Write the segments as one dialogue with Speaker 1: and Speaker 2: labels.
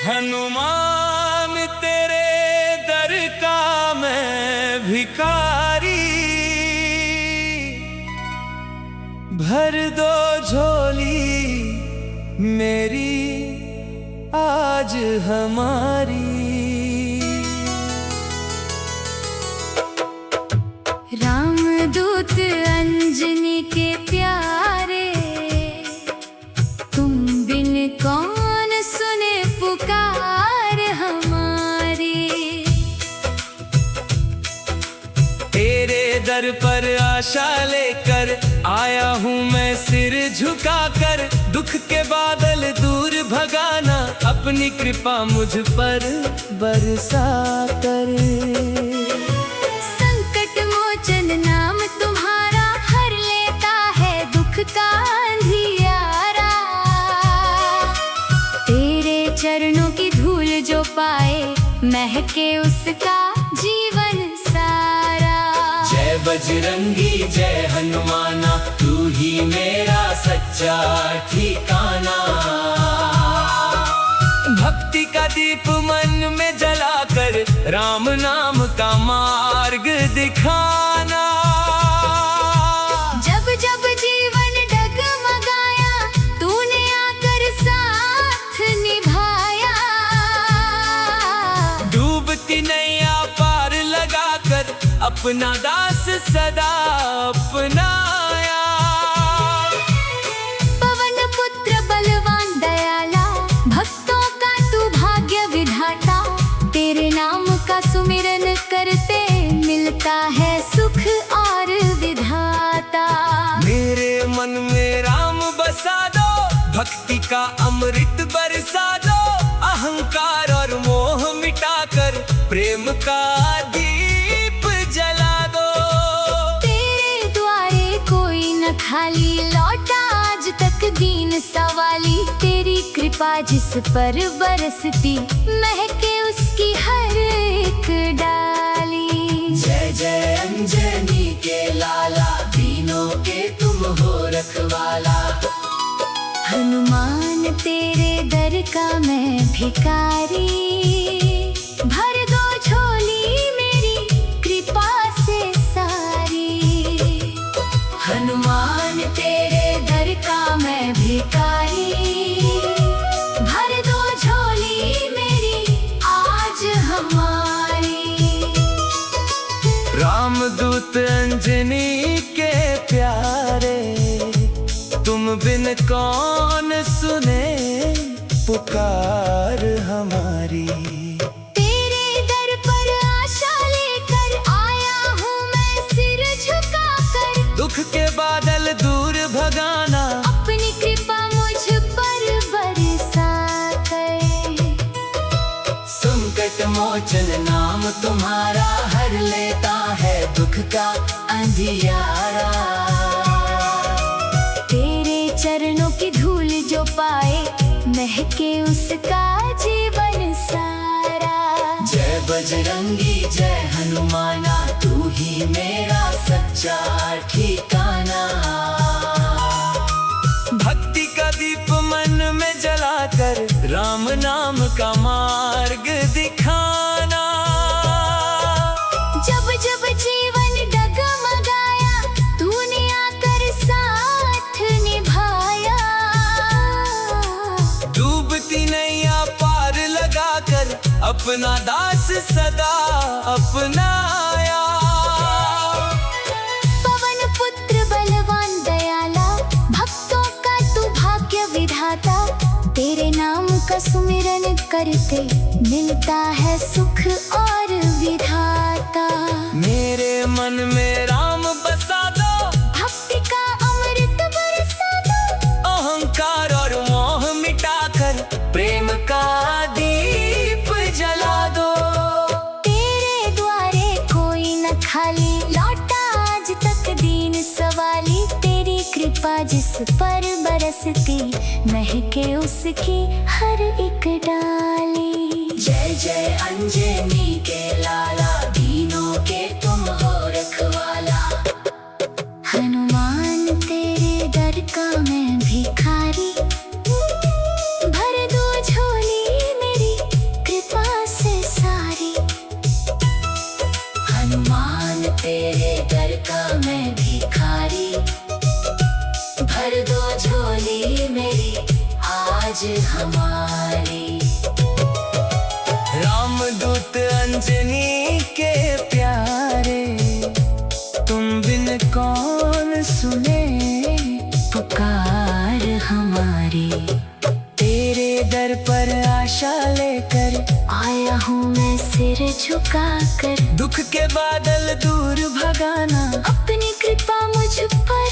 Speaker 1: हनुमान तेरे दर का मैं भिखारी, भर दो झोली मेरी आज हमारी।
Speaker 2: रामदूत अंजनी के प्यारे, तुम बिन कौन सुने पुकार हमारी।
Speaker 1: तेरे दर पर आशा लेकर आया हूँ मैं सिर झुकाकर, दुख के बादल दूर भगाना अपनी कृपा मुझ पर बरसा कर।
Speaker 2: संकट मोचन नाम तुम्हारा हर लेता है दुख का अंधियारा। तेरे चरणों की धूल जो पाए महके उसका जीवन सारा।
Speaker 1: जय बजरंगी जय हनुमाना, तू ही मेरा सच्चा ठिकाना। भक्ति का दीप मन में जलाकर राम नाम का मार्ग दिखाना।
Speaker 2: जब जब जीवन डगमगाया तूने आकर साथ निभाया।
Speaker 1: डूबती नैया पार लगाकर अपना दास सदा अपनाया।
Speaker 2: पवन पुत्र बलवान दयाला, भक्तों का तू भाग्य विधाता। तेरे नाम का सुमिरन करते मिलता है सुख और विधाता।
Speaker 1: मेरे मन में राम बसा दो, भक्ति का अमृत बरसा दो। अहंकार और मोह मिटाकर प्रेम का दीप जला दो।
Speaker 2: तेरे द्वारे कोई न खाली लौटा आज तक दीन सवाली। तेरी कृपा जिस पर बरसती महके उसकी हर एक डाली।
Speaker 1: जय जय अंजनी के लाला, दीनों के तुम हो रखवाला।
Speaker 2: हनुमान तेरे दर का मैं भिखारी, भर दो झोली मेरी कृपा से सारी।
Speaker 1: हनुमान
Speaker 2: तेरे दर का मैं भिखारी, भर दो झोली मेरी आज हमारी।
Speaker 1: रामदूत अंजनी के प्यारे, तुम बिन कौन सुने पुकार हमारी।
Speaker 2: तेरे दर पर आशा लेकर आया हूँ मैं सिर झुकाकर,
Speaker 1: दुख के बादल दूर भगाना
Speaker 2: अपनी कृपा मुझ पर बरसा कर।
Speaker 1: संकट मोचन नाम तुम्हारा हर लेता है दुख का अंधियारा।
Speaker 2: तेरे चरणों की धूल जो पाए महके उसका जीवन सारा।
Speaker 1: जय बजरंगी जय हनुमाना, तू ही मेरा सच्चा ठिकाना। भक्ति का दीप मन में जलाकर राम नाम का मार्ग दिखाना।
Speaker 2: जब जब जीवन डगमगाया तूने आकर साथ निभाया।
Speaker 1: डूबती नैया पार लगाकर अपना दास सदा अपनाया।
Speaker 2: पवन पुत्र बलवान दयाला, भक्तों का तू भाग्य विधाता। तेरे नाम का सुमिरन करते मिलता है सुख और विधाता।
Speaker 1: मेरे मन में राम बसा दो,
Speaker 2: भक्ति का अमृत बरसा दो।
Speaker 1: अहंकार और मोह मिटाकर प्रेम का दीप जला दो।
Speaker 2: तेरे द्वारे कोई न खाली लौटा आज तक दीन सवाली। तेरी कृपा जिस पर बरसती महके उसकी हर एक डाली।
Speaker 1: जय जय अंजनी के लाला, दीनों के तुम हो रखवाला।
Speaker 2: हनुमान तेरे दर का मैं भिखारी, भर दो झोली मेरी आज हमारी।
Speaker 1: रामदूत अंजनी के प्यारे, तुम बिन कौन सुने
Speaker 2: पुकार हमारी।
Speaker 1: तेरे दर पर आशा लेकर
Speaker 2: आया हूँ मैं सिर झुकाकर,
Speaker 1: दुख के बादल दूर भगाना
Speaker 2: अपनी कृपा मुझ पर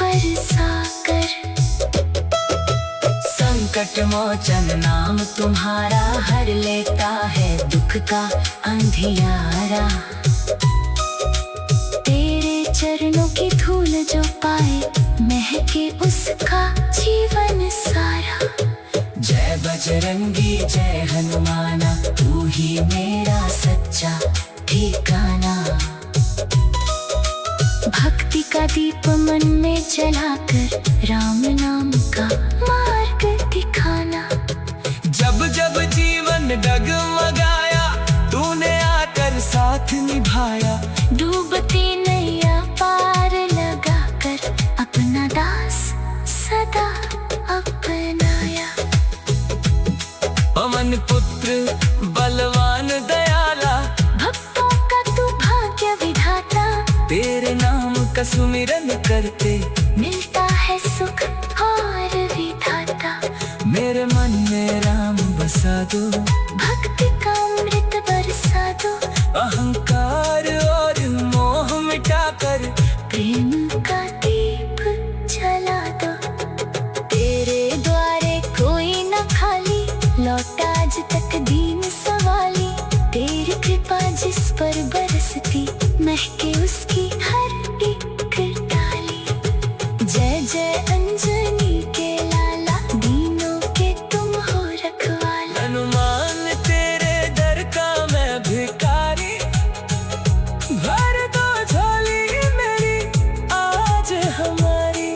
Speaker 2: बरसाकर।
Speaker 1: संकट मोचन नाम तुम्हारा, हर लेता है दुख का अंधियारा।
Speaker 2: तेरे चरणों की धूल जो पाए, महके उसका जीवन सारा।
Speaker 1: जय बजरंगी जय हनुमाना, तू ही मेरा सच्चा ठिकाना।
Speaker 2: भक्ति का दीप मन में जलाकर, राम नाम का मार्ग दिखाना।
Speaker 1: जब जब जीवन डगमगाया, तूने आकर साथ निभाया।
Speaker 2: डूबती नैया पार लगाकर, अपना दास सदा अपनाया।
Speaker 1: पवन पुत्र बलवान दयाला,
Speaker 2: भक्तों का तू भाग्य विधाता।
Speaker 1: तेरे नाम का सुमिरन करते
Speaker 2: मिलता है सुख और विधाता।
Speaker 1: मेरे मन में राम बसा दो,
Speaker 2: भक्ति का अमृत बरसा दो।
Speaker 1: अहंकार और मोह मिटाकर
Speaker 2: प्रेम का दीप जला दो। तेरे द्वारे कोई न खाली, लौटा आज तक दीन सवाली। तेरी कृपा जिस पर बरसती, महके उसकी हर एक डाली। जय जय अंजनी के लाला, दीनों के तुम हो रखवाला।
Speaker 1: हनुमान तेरे दर का मैं भिखारी, भर दो झोली मेरी आज हमारी।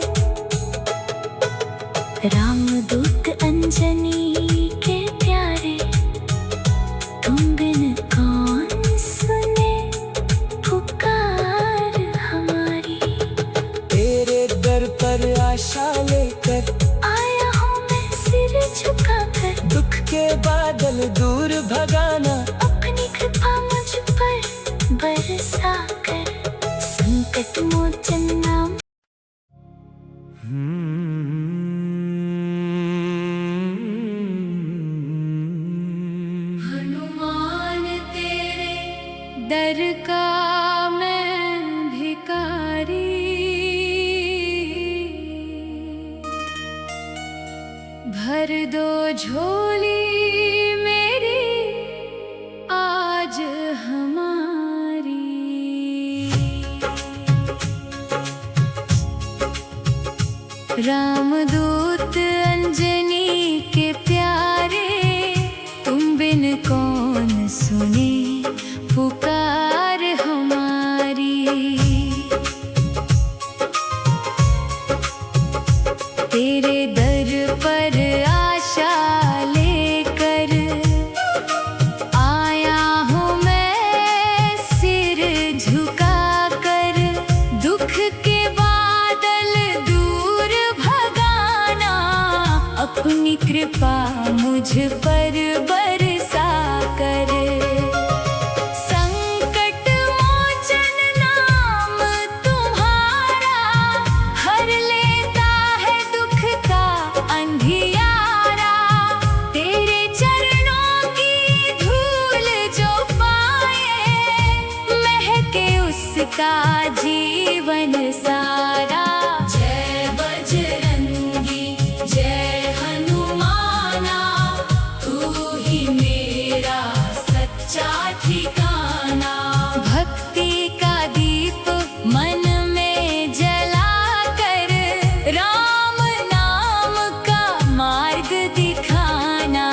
Speaker 2: रामदूत अंजनी के प्यारे, तुम बिन कौन सुने पुकार हमारी।
Speaker 1: तेरे दर पर आशा लेकर
Speaker 2: आया हूँ मैं सिर झुकाकर,
Speaker 1: दुख के बादल दूर भगाना।
Speaker 2: अपनी कृपा मुझ पर बरसाकर। संकट मोचन नाम हनुमान तेरे दर का मैं भिखारी। भर दो झोली मेरी आज हमारी। रामदूत अंजनी के प्यारे, तुम बिन कौन सुने पुकार हमारी। तेरे दर पर आशा लेकर आया हूँ मैं सिर झुकाकर। दुख के बादल दूर भगाना, अपनी कृपा मुझ पर बरसा कर। संकट मोचन नाम तुम्हारा, हर लेता है दुख का अंधियारा। तेरे चरणों की धूल जो पाए, महके उसका जीवन सारा। जय बजरंगी जय हनुमाना, तू ही मेरा सच्चा ठिकाना। भक्ति का दीप मन में जलाकर, राम नाम का मार्ग दिखाना।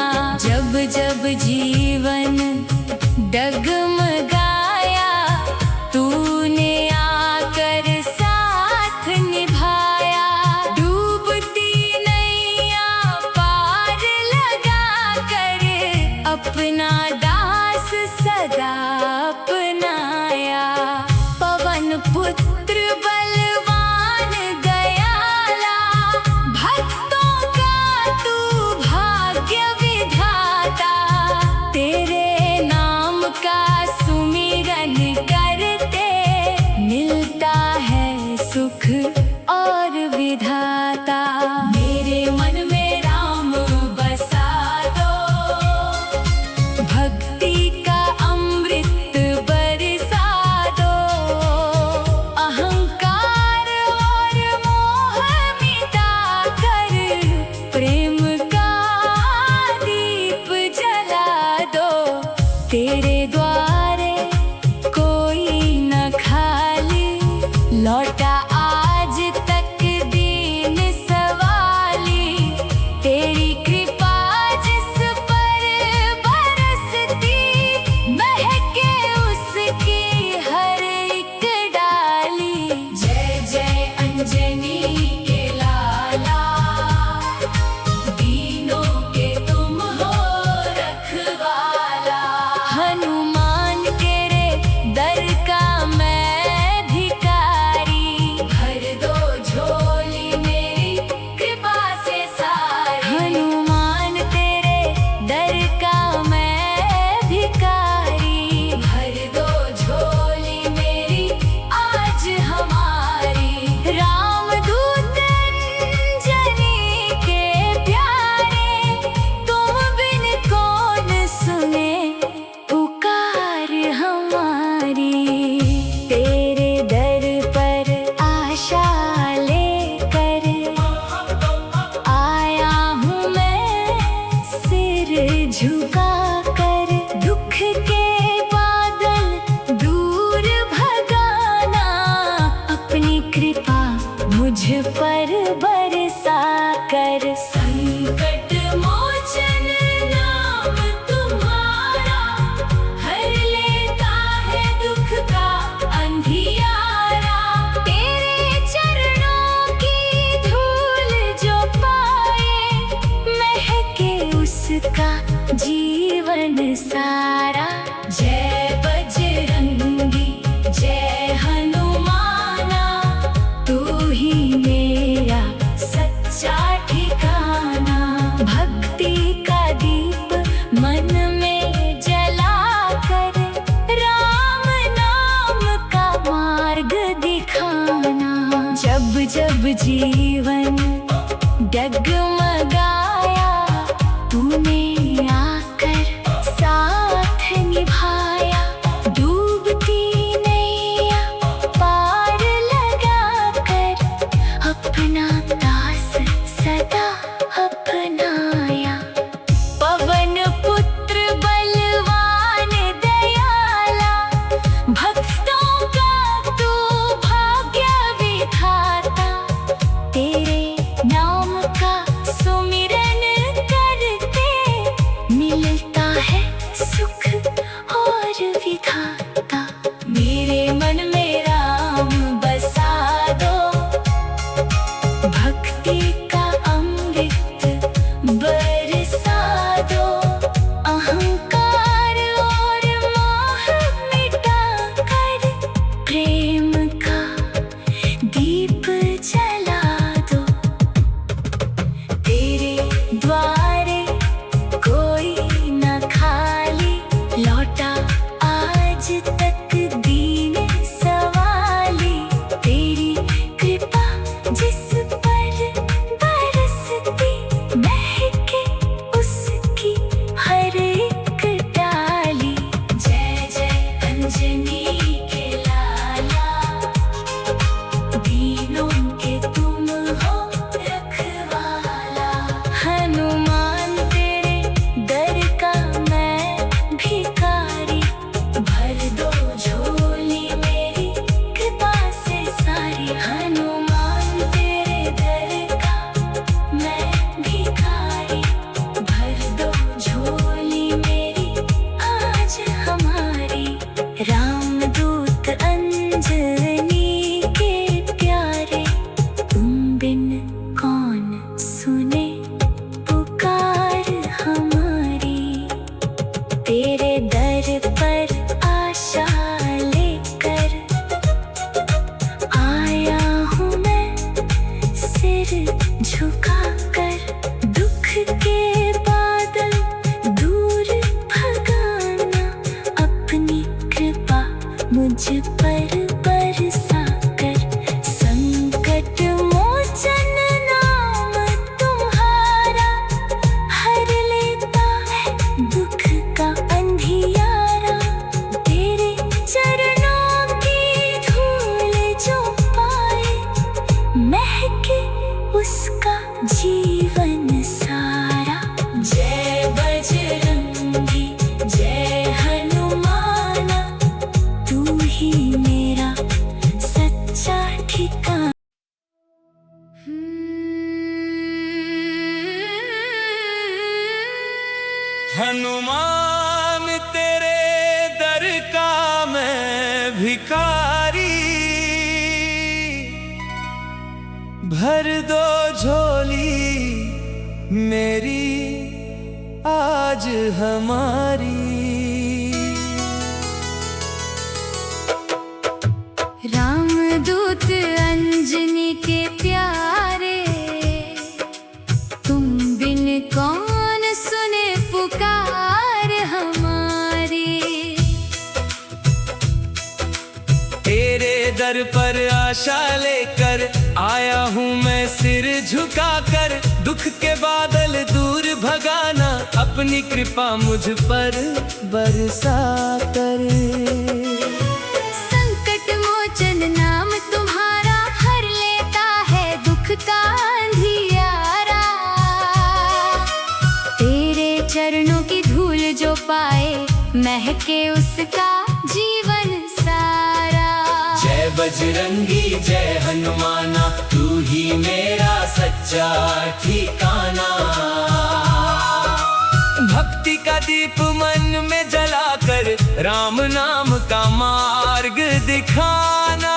Speaker 2: जब जब जीवन डगमगाया, तूने और विधाता। मेरे मन में राम बसा दो, भक्ति का अमृत बरसा दो। अहंकार और मोह मिटा कर प्रेम का दीप जला दो। तेरे द्वारे कोई न खाली लौटा आज तक दीन सवाली। तेरी कृपा जिस पर बरसती, महके उसकी हर एक डाली। जय जय अंजनी के लाला, दीनों के तुम हो रखवाला। हनुमान तेरे दर का मैं भिखारी, भर दो झोली मेरी कृपा से सारी। हनुमान तेरे दर का मैं भिखारी, भर दो झोली मेरी आज हमारी। रामदूत अंजनी के प्यारे, तुम बिन कौन सुने पुकार हमारी। तेरे दर पर आशा लेकर आया हूँ मैं सिर झुका कर। दुख के बादल दूर भगाना, अपनी कृपा मुझ पर बरसा कर। संकट मोचन नाम तुम्हारा, हर लेता है दुख का अंधियारा। तेरे चरणों की धूल जो पाए, महके उसका जीवन सारा। जय बजरंगी जय हनुमाना, तू ही मेरा सच्चा ठिकाना। भक्ति का दीप मन में जला कर, राम नाम का मार्ग दिखाना। जब जब जीवन डगमगाया, तूने आकर साथ निभाया। डूबती नैया पार लगा कर, अपना दास सदा अपनाया। पवन पुत्र बलवान दयाला, भक्तों का तू भाग्य विधाता। तेरे नाम का सुमिरन करते, मिलता है सुख और विधाता। मेरे मन में राम बसा दो, भक्ति का अमृत बरसा दो। अहंकार और मोह मिटा कर, प्रेम का दीप जला दो। तेरे द्वारे कोई न खाली लौटा आज तक दीन सवाली। तेरी कृपा जिस पर बरसती, महके उसकी हर एक डाली। जय जय अंजनी के लाला, दीनों के तुम हो रखवाला। हनुमान तेरे दर का मैं भिखारी, भर दो झोली मेरी कृपा से सारी। हनुमान तेरे दर का मैं भिखारी, भर दो झोली मेरी आज हमारी। रामदूत अंजनी के प्यारे, तुम बिन कौन सुने पुकार हमारी। तेरे दर पर आशा लेकर आया हूँ मैं सिर झुका कर। दुख के बादल दूर भगाना, अपनी कृपा मुझ पर बरसा कर। संकट उसका जीवन सारा। जय बजरंगी जय हनुमाना, तू ही मेरा सच्चा ठिकाना।
Speaker 1: हनुमान तेरे दर का मैं भिखारी, भर दो झोली मेरी आज हमारी।
Speaker 2: रामदूत अंजनी के प्यारे, तुम बिन कौन सुने पुकार हमारी।
Speaker 1: तेरे दर पर आशा लेकर आया हूँ मैं सिर झुकाकर, दुख के बादल दूर भगाना अपनी कृपा मुझ पर बरसा कर।
Speaker 2: संकट मोचन नाम तुम्हारा, हर लेता है दुख का अंधियारा। तेरे चरणों की धूल जो पाए, महके उसका जीवन सारा।
Speaker 1: जय बजरंगी जय हनुमाना, तू ही मेरा सच्चा ठिकाना। भक्ति का दीप मन में जलाकर, राम नाम का मार्ग दिखाना।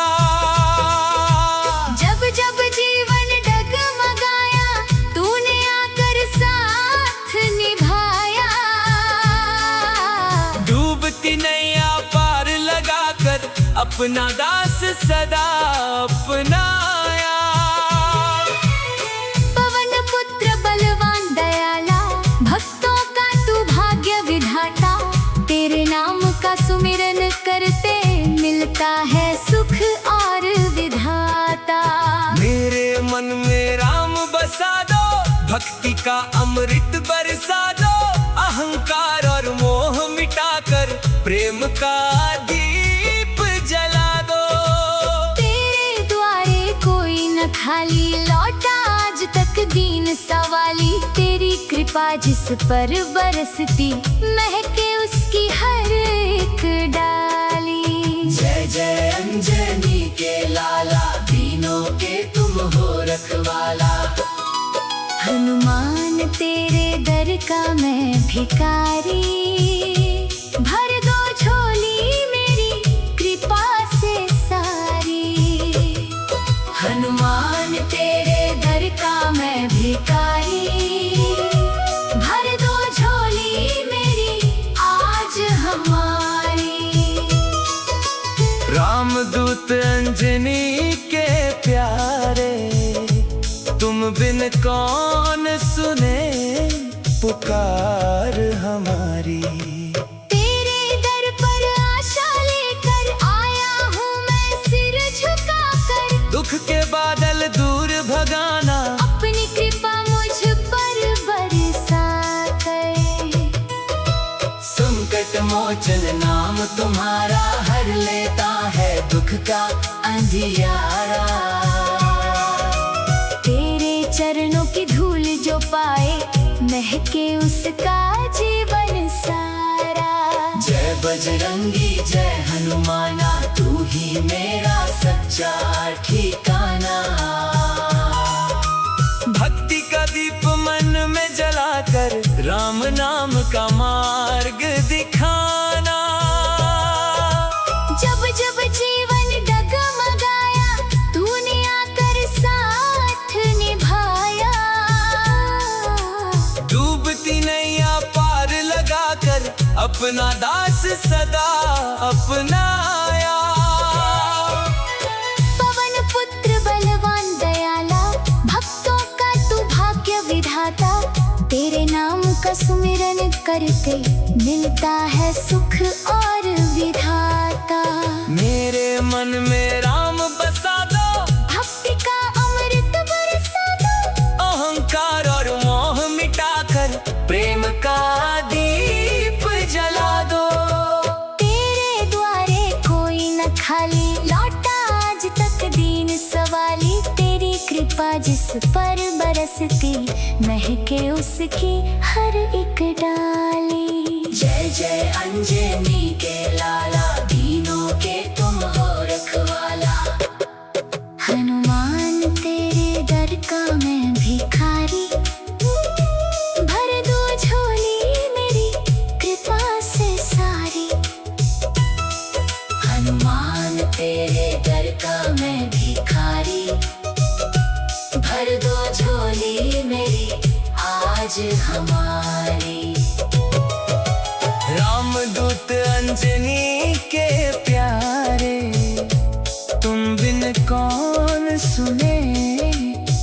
Speaker 2: जब जब जीवन डगमगाया, तूने आकर साथ निभाया।
Speaker 1: डूबती नैया पार लगाकर, अपना दास सदा अपनाया।
Speaker 2: पवन पुत्र बलवान दयाला, भक्तों का तू भाग्य विधाता। तेरे नाम का सुमिरन करते, मिलता है सुख और विधाता।
Speaker 1: मेरे मन में राम बसा दो, भक्ति का अमृत बरसा दो। अहंकार और मोह मिटाकर, प्रेम का दीप जला दो।
Speaker 2: तेरे द्वारे कोई न खाली लौटा आज तक दीन सवाली। तेरी कृपा जिस पर बरसती, महके उसकी हर एक डाली।
Speaker 1: जय जय अंजनी के लाला, दीनों के तुम हो रखवाला।
Speaker 2: हनुमान तेरे दर का मैं भिखारी, भर दो झोली मेरी कृपा से सारी। हनुमान तेरे दर का मैं भिखारी, भर दो झोली मेरी आज हमारी।
Speaker 1: रामदूत अंजनी के प्यारे, तुम बिन कौन सुने पुकार हमारी।
Speaker 2: तेरे दर पर आशा लेकर आया हूँ मैं सिर झुकाकर,
Speaker 1: दुख के बादल दूर भगाना
Speaker 2: अपनी कृपा मुझ पर बरसा कर।
Speaker 1: संकट मोचन नाम तुम्हारा, हर लेता है दुख का अंधियारा।
Speaker 2: तेरे चरणों की धूल जो पाए, महके उसका जीवन सारा।
Speaker 1: जय बजरंगी जय हनुमाना, तू ही मेरा सच्चा ठिकाना। भक्ति का दीप मन में जलाकर, राम नाम का मार्ग दिखाना।
Speaker 2: जब जब जीवन डगमगाया, तूने आकर साथ निभाया।
Speaker 1: डूबती नैया पार लगाकर, अपना दास सदा अपनाया।
Speaker 2: पवन पुत्र बलवान दयाला, भक्तों का तू भाग्य विधाता। तेरे नाम का सुमिरन करते, मिलता है सुख और विधाता।
Speaker 1: मेरे मन में राम बसा दो,
Speaker 2: भक्ति का अमृत बरसा दो।
Speaker 1: अहंकार और मोह मिटाकर, प्रेम का दीप जला दो।
Speaker 2: तेरे द्वारे कोई न खाली लौटा आज तक दीन सवाली। तेरी कृपा जिस पर बरसती, महके उसकी हर एक डाली।
Speaker 3: जय जय अंजनी के लाला, दीनों के तुम हो रखवाला।
Speaker 2: हनुमान तेरे दर का मैं भिखारी, भर दो झोली मेरी कृपा से सारी।
Speaker 3: हनुमान तेरे दर का मैं भिखारी, भर दो झोली मेरी आज हमारी।
Speaker 1: रामदूत अंजनी के प्यारे, तुम बिन कौन सुने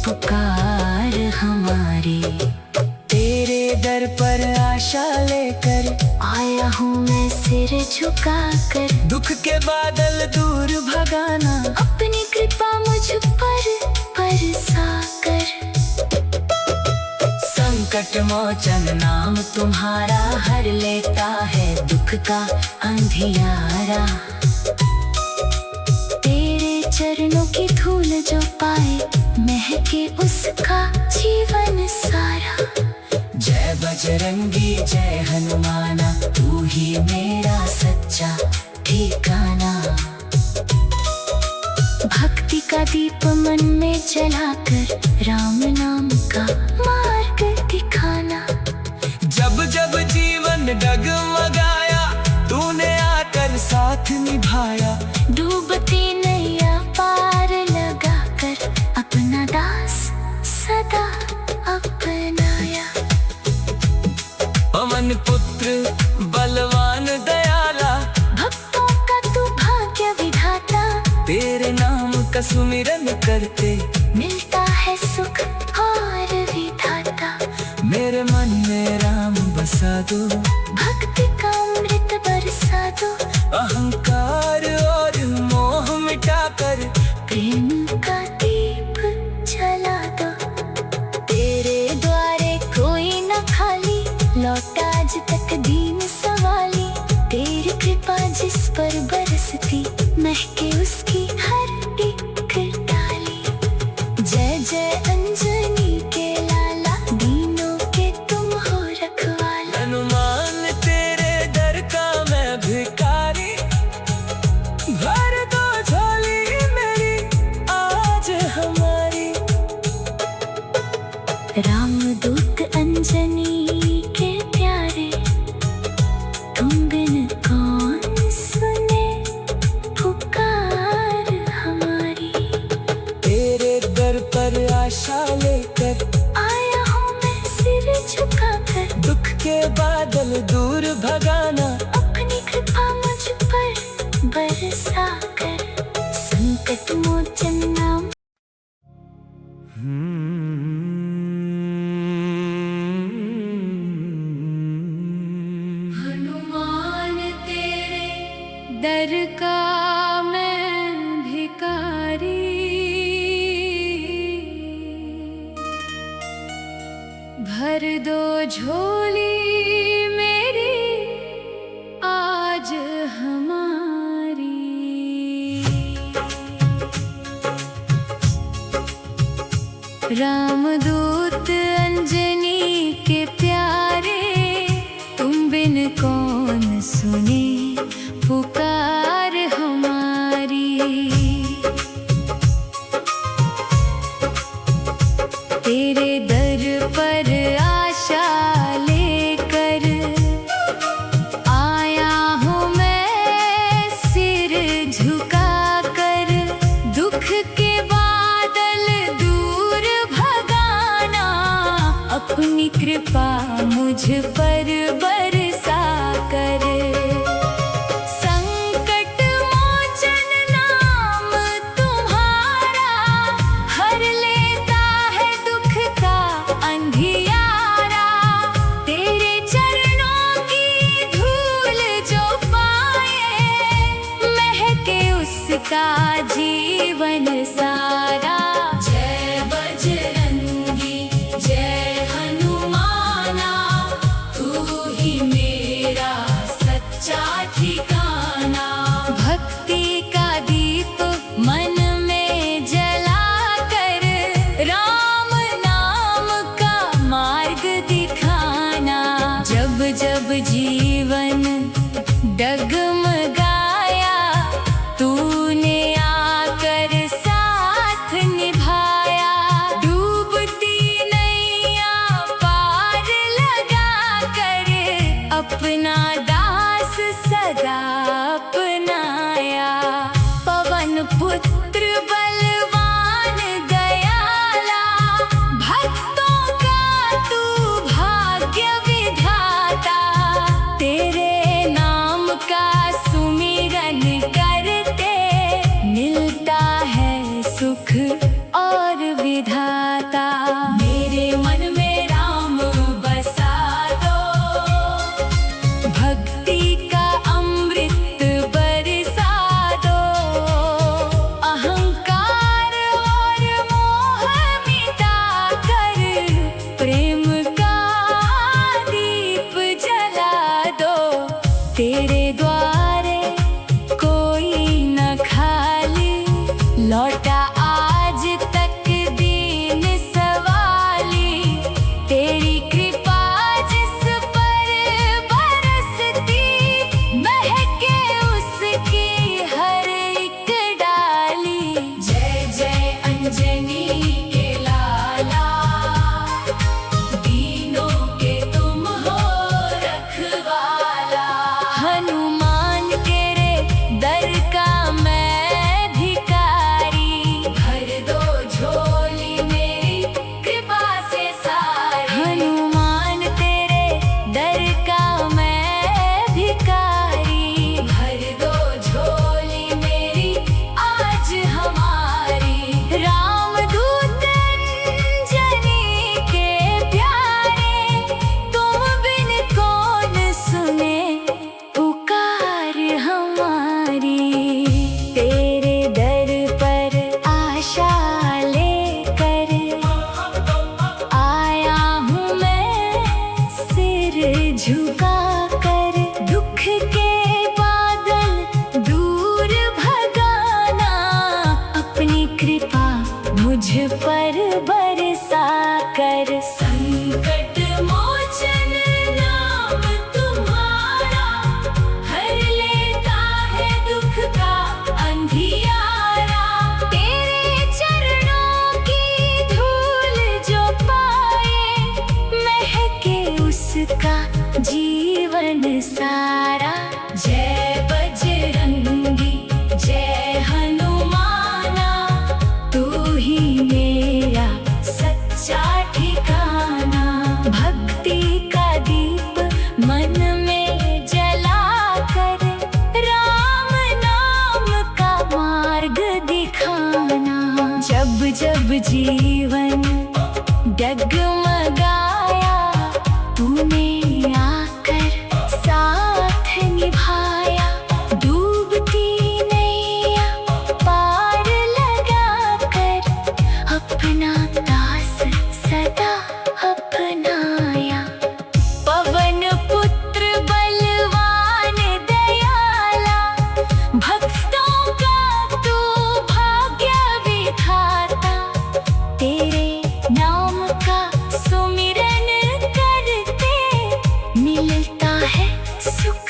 Speaker 2: पुकार हमारी।
Speaker 1: तेरे दर पर आशा लेकर
Speaker 2: आया हूँ मैं सिर झुकाकर,
Speaker 1: दुख के बादल दूर भगाना,
Speaker 2: अपनी कृपा मुझ पर बरसा कर।
Speaker 3: संकट मोचन नाम तुम्हारा, हर लेता है दुख का अंधियारा।
Speaker 2: तेरे चरणों की धूल जो पाए, महके उसका जीवन सारा।
Speaker 3: जय बजरंगी जय हनुमाना, तू ही मेरा सच्चा ठिकाना।
Speaker 2: भक्ति का दीप मन में जलाकर, राम नाम का मार्ग दिखाना।
Speaker 1: जब जब जीवन डगमगाया, तूने आकर साथ निभाया।
Speaker 2: डूबती नैया पार लगाकर, अपना दास सदा अपनाया।
Speaker 1: पवन पुत्र बलवान दयाला,
Speaker 2: भक्तों का तू भाग्य विधाता।
Speaker 1: तेरे नाम का सुमिरन करते
Speaker 2: मिलता है सुख और विधाता।
Speaker 1: मेरे मन में राम बसा दो,
Speaker 2: भक्ति का अमृत बरसा दो।
Speaker 1: अहंकार और मोह मिटाकर
Speaker 2: प्रेम का दीप जला दो। तेरे द्वारे कोई न खाली, लौटा आज तक दीन सवाली। तेरी कृपा जिस पर बरसती, महके उसकी हर एक डाली। जय जय अंजनी के लाला, दीनों के तुम हो रखवाला।
Speaker 1: हनुमान तेरे दर का मैं भिखारी, भर दो झोली मेरी आज हमारी।
Speaker 2: रामदूत अंजनी के प्यारे, तुम बिन कौन सुने पुकार हमारी।
Speaker 1: तेरे दर पर आशा लेकर
Speaker 2: आया हूँ मैं सिर झुकाकर,
Speaker 1: दुख के बादल दूर भगाना।
Speaker 2: अपनी कृपा मुझ पर बरसा कर। संकट मोचन नाम हनुमान तेरे दर का मैं भिखारी, भर दो झोली मेरी आज हमारी। रामदूत अंजनी के प्यारे, तुम बिन कौन सुने पुकार हमारी। तेरे दर पर आशा लेकर आया हूँ मैं सिर झुकाकर, दुख के बादल दूर भगाना, अपनी कृपा मुझ पर बरसा कर। संकट मोचन नाम तुम्हारा, हर लेता है दुख का अंधियारा। तेरे चरणों की धूल जो पाए, महके उसका जीवन सारा।
Speaker 3: जय बजरंगी जय हनुमाना, तू ही
Speaker 2: प्यार बरसा कर।
Speaker 3: संकट मोचन नाम तुम्हारा, हर लेता है दुख का अंधियारा।
Speaker 2: तेरे चरणों की धूल जो पाए, महके उसका जीवन सारा।
Speaker 3: जय बजरंगी जय हनुमाना,
Speaker 2: तू ही मेरा
Speaker 3: सच्चा ठिकाना।
Speaker 2: भक्ति का दीप मन में जला कर, राम नाम का मार्ग दिखाना। जब जब जीवन डगमगाया, तूने आकर साथ निभाया। डूबती नैया पार लगा कर, अपना दास सदा अपनाया। पवन पुत्र बलवान दयाला, भक्तों का तू भाग्य विधाता। तेरे नाम का सुमिरन करते, मिलता है सुख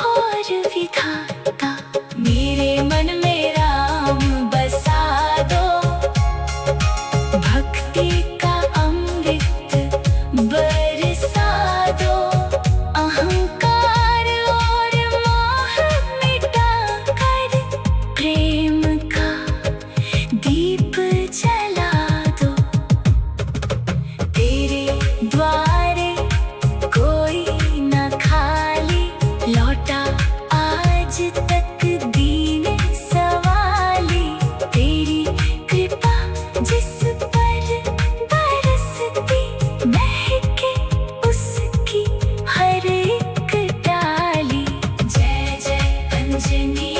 Speaker 2: और विधाता।
Speaker 3: मेरे मन में राम बसा दो,
Speaker 2: भक्ति का अमृत बरसा दो। अहंकार और मोह मिटा कर, प्रेम का दीप जला दो। तेरे द्वारे कोई न खाली लौटा आज तक दीन सवाली। तेरी कृपा जिस पर बरसती, महके उसकी हर एक डाली।
Speaker 3: जय जय अंजनी